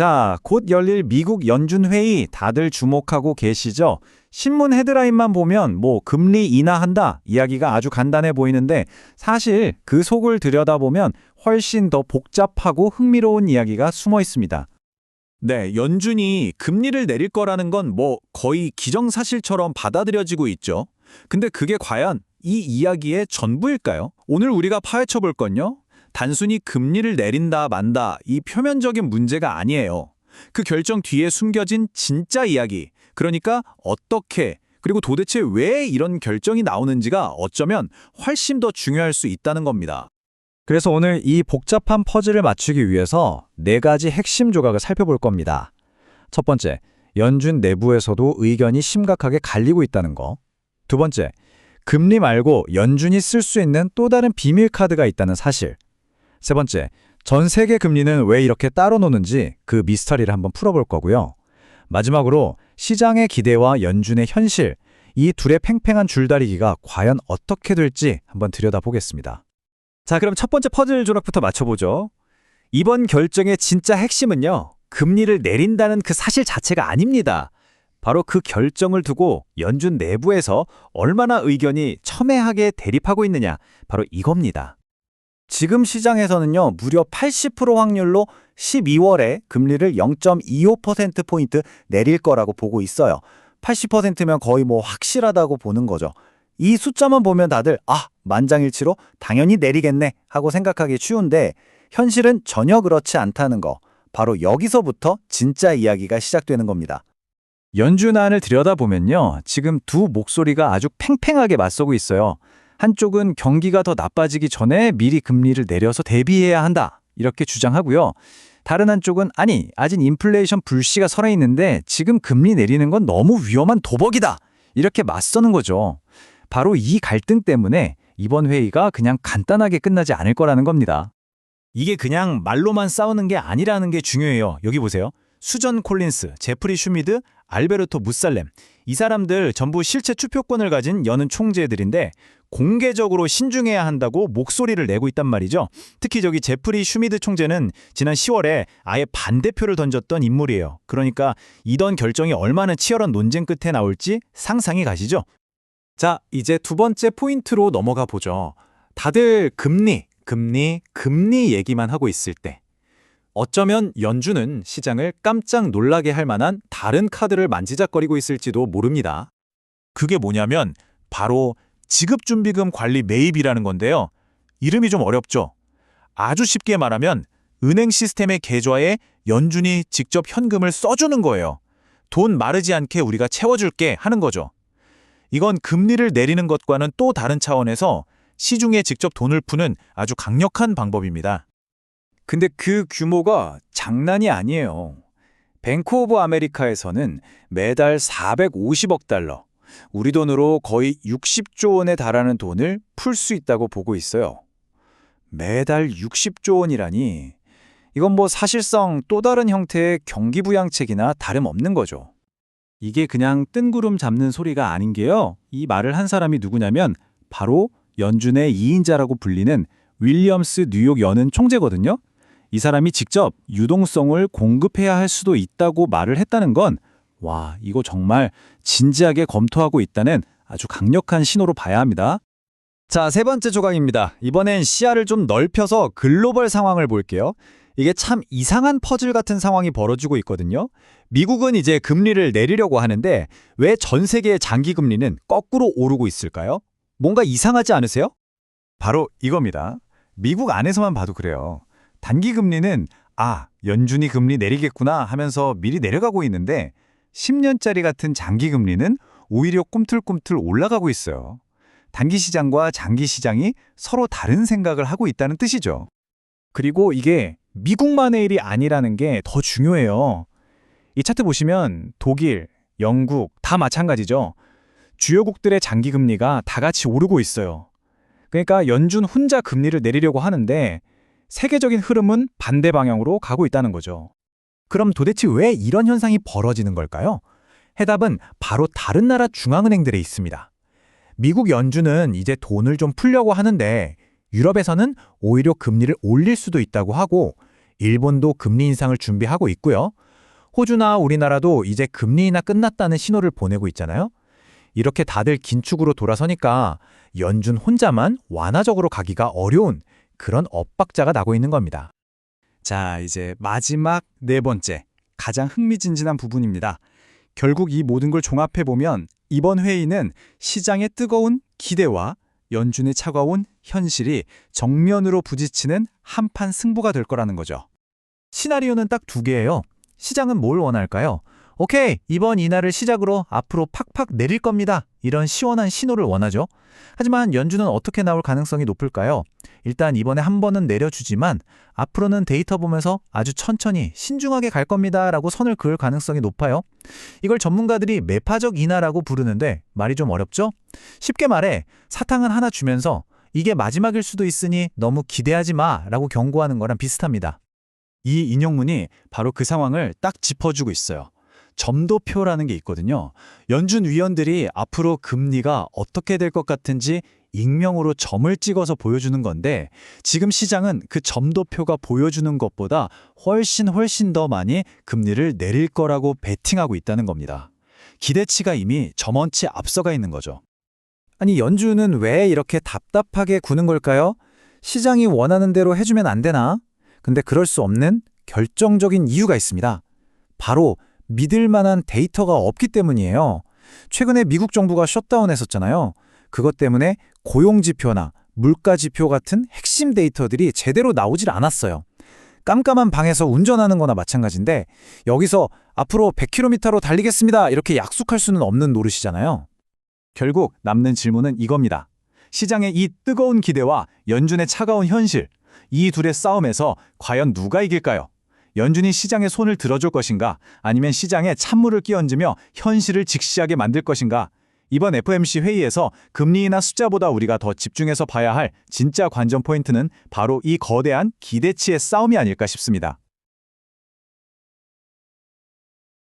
자, 곧 열릴 미국 연준 회의 다들 주목하고 계시죠? 신문 헤드라인만 보면 금리 인하한다 이야기가 아주 간단해 보이는데 사실 그 속을 들여다보면 훨씬 더 복잡하고 흥미로운 이야기가 숨어 있습니다. 네, 연준이 금리를 내릴 거라는 건 거의 기정사실처럼 받아들여지고 있죠. 근데 그게 과연 이 이야기의 전부일까요? 오늘 우리가 파헤쳐 볼 건요. 단순히 금리를 내린다 만다 이 표면적인 문제가 아니에요. 그 결정 뒤에 숨겨진 진짜 이야기, 그러니까 어떻게, 그리고 도대체 왜 이런 결정이 나오는지가 어쩌면 훨씬 더 중요할 수 있다는 겁니다. 그래서 오늘 이 복잡한 퍼즐을 맞추기 위해서 4가지 핵심 조각을 살펴볼 겁니다. 첫 번째, 연준 내부에서도 의견이 심각하게 갈리고 있다는 거. 두 번째, 금리 말고 연준이 쓸 수 있는 또 다른 비밀 카드가 있다는 사실. 세 번째, 전 세계 금리는 왜 이렇게 따로 노는지 그 미스터리를 한번 풀어볼 거고요. 마지막으로 시장의 기대와 연준의 현실, 이 둘의 팽팽한 줄다리기가 과연 어떻게 될지 한번 들여다보겠습니다. 자, 그럼 첫 번째 퍼즐 조각부터 맞춰보죠. 이번 결정의 진짜 핵심은요, 금리를 내린다는 그 사실 자체가 아닙니다. 바로 그 결정을 두고 연준 내부에서 얼마나 의견이 첨예하게 대립하고 있느냐, 바로 이겁니다. 지금 시장에서는요, 무려 80% 확률로 12월에 금리를 0.25%포인트 내릴 거라고 보고 있어요. 80%면 거의 확실하다고 보는 거죠. 이 숫자만 보면 다들 만장일치로 당연히 내리겠네 하고 생각하기 쉬운데 현실은 전혀 그렇지 않다는 거. 바로 여기서부터 진짜 이야기가 시작되는 겁니다. 연준안을 들여다보면요, 지금 두 목소리가 아주 팽팽하게 맞서고 있어요. 한쪽은 경기가 더 나빠지기 전에 미리 금리를 내려서 대비해야 한다 이렇게 주장하고요. 다른 한쪽은 아직 인플레이션 불씨가 살아있는데 지금 금리 내리는 건 너무 위험한 도박이다 이렇게 맞서는 거죠. 바로 이 갈등 때문에 이번 회의가 그냥 간단하게 끝나지 않을 거라는 겁니다. 이게 그냥 말로만 싸우는 게 아니라는 게 중요해요. 여기 보세요. 수전 콜린스, 제프리 슈미드, 알베르토 무살렘. 이 사람들 전부 실체 투표권을 가진 연은 총재들인데 공개적으로 신중해야 한다고 목소리를 내고 있단 말이죠. 특히 제프리 슈미드 총재는 지난 10월에 아예 반대표를 던졌던 인물이에요. 그러니까 이던 결정이 얼마나 치열한 논쟁 끝에 나올지 상상이 가시죠? 자, 이제 두 번째 포인트로 넘어가 보죠. 다들 금리 얘기만 하고 있을 때 어쩌면 연준은 시장을 깜짝 놀라게 할 만한 다른 카드를 만지작거리고 있을지도 모릅니다. 그게 뭐냐면 바로 지급준비금 관리 매입이라는 건데요. 이름이 좀 어렵죠? 아주 쉽게 말하면 은행 시스템의 계좌에 연준이 직접 현금을 써주는 거예요. 돈 마르지 않게 우리가 채워줄게 하는 거죠. 이건 금리를 내리는 것과는 또 다른 차원에서 시중에 직접 돈을 푸는 아주 강력한 방법입니다. 근데 그 규모가 장난이 아니에요. 뱅크 오브 아메리카에서는 매달 450억 달러, 우리 돈으로 거의 60조 원에 달하는 돈을 풀 수 있다고 보고 있어요. 매달 60조 원이라니 이건 사실상 또 다른 형태의 경기부양책이나 다름없는 거죠. 이게 그냥 뜬구름 잡는 소리가 아닌 게요. 이 말을 한 사람이 누구냐면 바로 연준의 2인자라고 불리는 윌리엄스 뉴욕 연은 총재거든요. 이 사람이 직접 유동성을 공급해야 할 수도 있다고 말을 했다는 건 이거 정말 진지하게 검토하고 있다는 아주 강력한 신호로 봐야 합니다. 자, 세 번째 조각입니다. 이번엔 시야를 좀 넓혀서 글로벌 상황을 볼게요. 이게 참 이상한 퍼즐 같은 상황이 벌어지고 있거든요. 미국은 이제 금리를 내리려고 하는데 왜 전 세계의 장기 금리는 거꾸로 오르고 있을까요? 뭔가 이상하지 않으세요? 바로 이겁니다. 미국 안에서만 봐도 그래요. 단기 금리는 연준이 금리 내리겠구나 하면서 미리 내려가고 있는데 10년짜리 같은 장기 금리는 오히려 꿈틀꿈틀 올라가고 있어요. 단기 시장과 장기 시장이 서로 다른 생각을 하고 있다는 뜻이죠. 그리고 이게 미국만의 일이 아니라는 게 더 중요해요. 이 차트 보시면 독일, 영국 다 마찬가지죠. 주요국들의 장기 금리가 다 같이 오르고 있어요. 그러니까 연준 혼자 금리를 내리려고 하는데 세계적인 흐름은 반대 방향으로 가고 있다는 거죠. 그럼 도대체 왜 이런 현상이 벌어지는 걸까요? 해답은 바로 다른 나라 중앙은행들에 있습니다. 미국 연준은 이제 돈을 좀 풀려고 하는데 유럽에서는 오히려 금리를 올릴 수도 있다고 하고 일본도 금리 인상을 준비하고 있고요. 호주나 우리나라도 이제 금리 인하 끝났다는 신호를 보내고 있잖아요. 이렇게 다들 긴축으로 돌아서니까 연준 혼자만 완화적으로 가기가 어려운 그런 엇박자가 나고 있는 겁니다. 자, 이제 마지막 네 번째, 가장 흥미진진한 부분입니다. 결국 이 모든 걸 종합해보면 이번 회의는 시장의 뜨거운 기대와 연준의 차가운 현실이 정면으로 부딪히는 한판 승부가 될 거라는 거죠. 시나리오는 딱 두 개예요. 시장은 뭘 원할까요? 오케이, 이번 인하를 시작으로 앞으로 팍팍 내릴 겁니다. 이런 시원한 신호를 원하죠. 하지만 연준은 어떻게 나올 가능성이 높을까요? 일단 이번에 한 번은 내려주지만 앞으로는 데이터 보면서 아주 천천히 신중하게 갈 겁니다 라고 선을 그을 가능성이 높아요. 이걸 전문가들이 매파적 인하라고 부르는데 말이 좀 어렵죠? 쉽게 말해 사탕은 하나 주면서 이게 마지막일 수도 있으니 너무 기대하지 마 라고 경고하는 거랑 비슷합니다. 이 인용문이 바로 그 상황을 딱 짚어주고 있어요. 점도표라는 게 있거든요. 연준 위원들이 앞으로 금리가 어떻게 될 것 같은지 익명으로 점을 찍어서 보여주는 건데 지금 시장은 그 점도표가 보여주는 것보다 훨씬 더 많이 금리를 내릴 거라고 베팅하고 있다는 겁니다. 기대치가 이미 점원치 앞서가 있는 거죠. 아니 연준은 왜 이렇게 답답하게 구는 걸까요? 시장이 원하는 대로 해주면 안 되나? 근데 그럴 수 없는 결정적인 이유가 있습니다. 바로 믿을 만한 데이터가 없기 때문이에요. 최근에 미국 정부가 셧다운했었잖아요. 그것 때문에 고용지표나 물가지표 같은 핵심 데이터들이 제대로 나오질 않았어요. 깜깜한 방에서 운전하는 거나 마찬가지인데 여기서 앞으로 100km로 달리겠습니다. 이렇게 약속할 수는 없는 노릇이잖아요. 결국 남는 질문은 이겁니다. 시장의 이 뜨거운 기대와 연준의 차가운 현실, 이 둘의 싸움에서 과연 누가 이길까요? 연준이 시장에 손을 들어줄 것인가? 아니면 시장에 찬물을 끼얹으며 현실을 직시하게 만들 것인가? 이번 FOMC 회의에서 금리 인하 숫자보다 우리가 더 집중해서 봐야 할 진짜 관전 포인트는 바로 이 거대한 기대치의 싸움이 아닐까 싶습니다.